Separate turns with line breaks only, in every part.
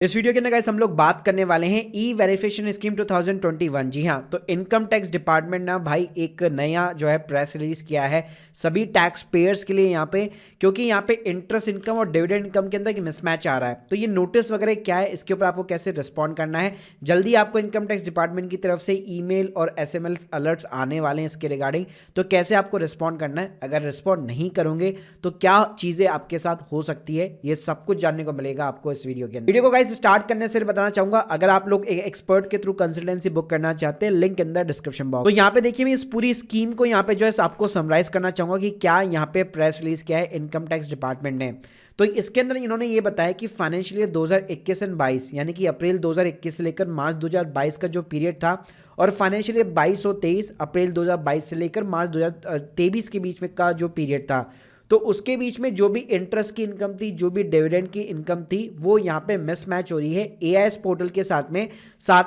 इस वीडियो के अंदर गाइस हम लोग बात करने वाले हैं ई वेरिफिकेशन स्कीम 2021। जी हाँ, तो इनकम टैक्स डिपार्टमेंट ना भाई एक नया जो है प्रेस रिलीज किया है सभी टैक्स पेयर्स के लिए यहाँ पे, क्योंकि यहाँ पे इंटरेस्ट इनकम और डिविडेंड इनकम के अंदर मिसमैच आ रहा है। तो ये नोटिस वगैरह क्या है, इसके ऊपर आपको कैसे रिस्पॉन्ड करना है, जल्दी आपको इनकम टैक्स डिपार्टमेंट की तरफ से ईमेल और एसएमएस अलर्ट्स आने वाले हैं इसके रिगार्डिंग। तो कैसे आपको रिस्पॉन्ड करना है, अगर रिस्पॉन्ड नहीं करोगे तो क्या चीज़ें आपके साथ हो सकती है, ये सब कुछ जानने को मिलेगा आपको इस वीडियो के अंदर। वीडियो को गाइस स्टार्ट करने से बताना चाहूंगा, अगर आप लोग एक एक्सपर्ट के थ्रू कंसल्टेंसी बुक करना चाहते हैं, लिंक अंदर डिस्क्रिप्शन बॉक्स। तो यहाँ पे देखिए मैं इस पूरी स्कीम को यहाँ पे जो है आपको समराइज करना चाहूंगा कि क्या यहाँ पे प्रेस रिलीज किया है इनकम टैक्स डिपार्टमेंट ने। तो इसके अंदर इन्होंने ये बताया कि फाइनेंशियल ईयर 2021 एंड 22 यानी कि अप्रैल 2021 से लेकर मार्च 2022 का जो पीरियड था, और फाइनेंशियल ईयर 22 और 23 अप्रैल 2022 से लेकर मार्च 2023 के बीच में का जो पीरियड था, तो उसके बीच में जो भी इंटरेस्ट की इनकम थी, जो भी डिविडेंड की इनकम थी, वो यहाँ पे मिसमैच हो रही है एआईएस पोर्टल के साथ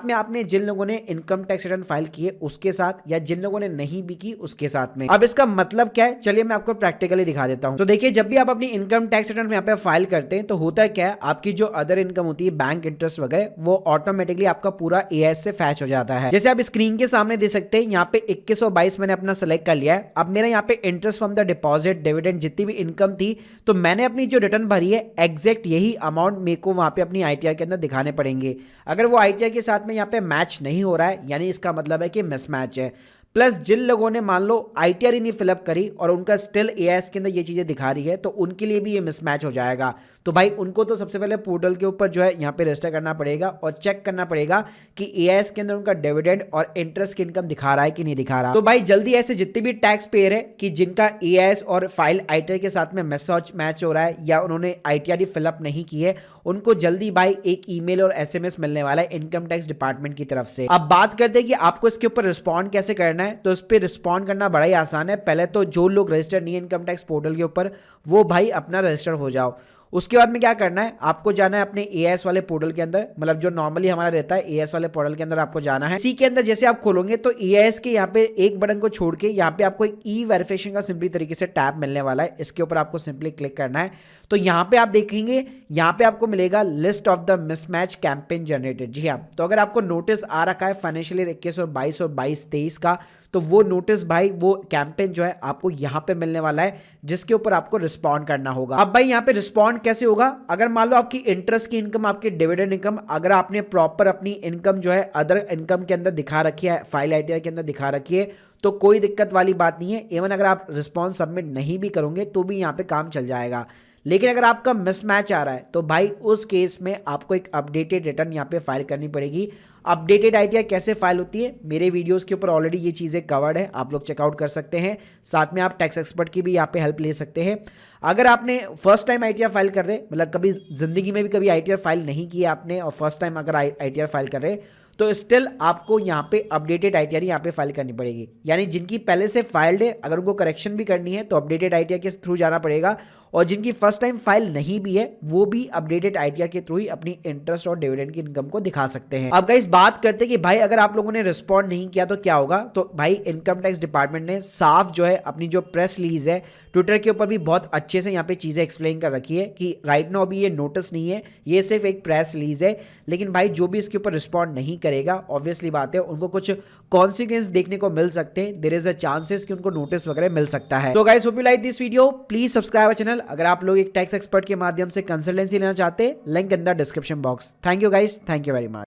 में आपने जिन लोगों ने इनकम टैक्स रिटर्न फाइल किए उसके साथ, या जिन लोगों ने नहीं भी की उसके साथ में। अब इसका मतलब क्या है, चलिए मैं आपको प्रैक्टिकली दिखा देता हूं। तो देखिए, जब भी आप अपनी इनकम टैक्स रिटर्न यहाँ पे फाइल करते हैं तो होता क्या है, आपकी जो अदर इनकम होती है, बैंक इंटरेस्ट वगैरह, वो ऑटोमेटिकली आपका पूरा एआईएस से फैच हो जाता है। जैसे आप स्क्रीन के सामने देख सकते हैं, यहाँ पे 21 और 22 मैंने अपना सेलेक्ट कर लिया है। अब मेरा यहाँ पे interest from the deposit, dividend, जितनी भी इनकम थी, तो मैंने अपनी जो रिटर्न भरी है एग्जैक्ट यही अमाउंट मेरे को वहां पे अपनी आईटीआर के अंदर दिखाने पड़ेंगे। अगर वो आईटीआर के साथ में यहाँ पे मैच नहीं हो रहा है, यानी इसका मतलब है कि मिसमैच है। प्लस जिन लोगों ने मान लो आईटीआर ही नहीं फिलअप करी और उनका स्टिल एआईएस के अंदर ये चीजें दिखा रही है, तो उनके लिए भी ये मिसमैच हो जाएगा। तो भाई उनको तो सबसे पहले पोर्टल के ऊपर जो है यहाँ पे रजिस्टर करना पड़ेगा और चेक करना पड़ेगा कि एआईएस के अंदर उनका डिविडेंड और इंटरेस्ट की इनकम दिखा रहा है कि नहीं दिखा रहा। तो भाई जल्दी ऐसे जितने भी टैक्स पेयर है कि जिनका एआईएस और फाइल आईटीआर के साथ में मैच हो रहा है, या उन्होंने आईटीआर ही फिलअप नहीं की है, उनको जल्दी भाई एक ईमेल और एसएमएस मिलने वाला है इनकम टैक्स डिपार्टमेंट की तरफ से। अब बात करते हैं कि आपको इसके ऊपर रिस्पॉन्ड कैसे करना है। तो इस पर रिस्पॉन्ड करना बड़ा ही आसान है। पहले तो जो लोग रजिस्टर नहीं है इनकम टैक्स पोर्टल के ऊपर, वो भाई अपना रजिस्टर हो जाओ। उसके बाद में क्या करना है, आपको जाना है अपने एआईएस वाले पोर्टल के अंदर, मतलब जो नॉर्मली हमारा रहता है एआईएस वाले पोर्टल के अंदर आपको जाना है। इसी के अंदर जैसे आप खोलोगे तो एआईएस के यहाँ पे एक बटन को छोड़ के यहाँ पे आपको एक ई वेरिफिकेशन का सिंपली तरीके से टैब मिलने वाला है। इसके ऊपर आपको सिंपली क्लिक करना है। तो यहाँ पे आप देखेंगे, यहाँ पे आपको मिलेगा list of the mismatch campaign generated. जी हाँ, तो अगर आपको नोटिस आ रखा है फाइनेंशियल ईयर 21 और 22 और 22-23 का, तो वो नोटिस भाई, वो कैंपेन जो है आपको यहाँ पे मिलने वाला है, जिसके ऊपर आपको रिस्पॉन्ड करना होगा। अब भाई यहाँ पे रिस्पॉन्ड कैसे होगा, अगर मान लो आपकी इंटरेस्ट की इनकम, आपकी डिविडेंड इनकम, अगर आपने प्रॉपर अपनी इनकम जो है अदर इनकम के अंदर दिखा रखी है, फाइल आईटीआर के अंदर दिखा रखी है, तो कोई दिक्कत वाली बात नहीं है। इवन अगर आप रिस्पॉन्स सबमिट नहीं भी करोगे तो भी यहाँ पे काम चल जाएगा। लेकिन अगर आपका मिसमैच आ रहा है तो भाई उस केस में आपको एक अपडेटेड रिटर्न यहाँ पे फाइल करनी पड़ेगी। अपडेटेड आईटीआर कैसे फाइल होती है, मेरे वीडियोस के ऊपर ऑलरेडी ये चीज़ें कवर्ड है, आप लोग चेकआउट कर सकते हैं। साथ में आप टैक्स एक्सपर्ट की भी यहाँ पे हेल्प ले सकते हैं। अगर आपने फर्स्ट टाइम आईटीआर फाइल कर रहे, मतलब कभी जिंदगी में भी कभी आईटीआर फाइल नहीं किया आपने, और फर्स्ट टाइम अगर आईटीआर फाइल कर रहे, तो स्टिल आपको यहाँ पे अपडेटेड आईटीआर यहाँ पे फाइल करनी पड़ेगी। यानी जिनकी पहले से फाइल्ड है, अगर उनको करेक्शन भी करनी है तो अपडेटेड आईटीआर के थ्रू जाना पड़ेगा, और जिनकी फर्स्ट टाइम फाइल नहीं भी है वो भी अपडेटेड आईटीआर के थ्रू ही अपनी इंटरेस्ट और डिविडेंड की इनकम को दिखा सकते हैं। अब गाइस बात करते हैं कि भाई अगर आप लोगों ने रिस्पॉन्ड नहीं किया तो क्या होगा। तो भाई इनकम टैक्स डिपार्टमेंट ने साफ जो है अपनी जो प्रेस रिलीज है, ट्विटर के ऊपर भी बहुत अच्छे से यहाँ पे चीज़ें एक्सप्लेन कर रखी है कि राइट नाउ अभी ये नोटिस नहीं है, ये सिर्फ एक प्रेस रिलीज है। लेकिन भाई जो भी इसके ऊपर रिस्पॉन्ड नहीं करेगा, ऑब्वियसली बात है उनको कुछ कॉन्सिक्वेंस देखने को मिल सकते हैं। देयर इज अ चांसेस कि उनको नोटिस वगैरह मिल सकता है। तो guys hope you like this video, please subscribe our channel. अगर आप लोग एक टैक्स एक्सपर्ट के माध्यम से कंसल्टेंसी लेना चाहते हैं, link in the description box. Thank you guys, thank you very much.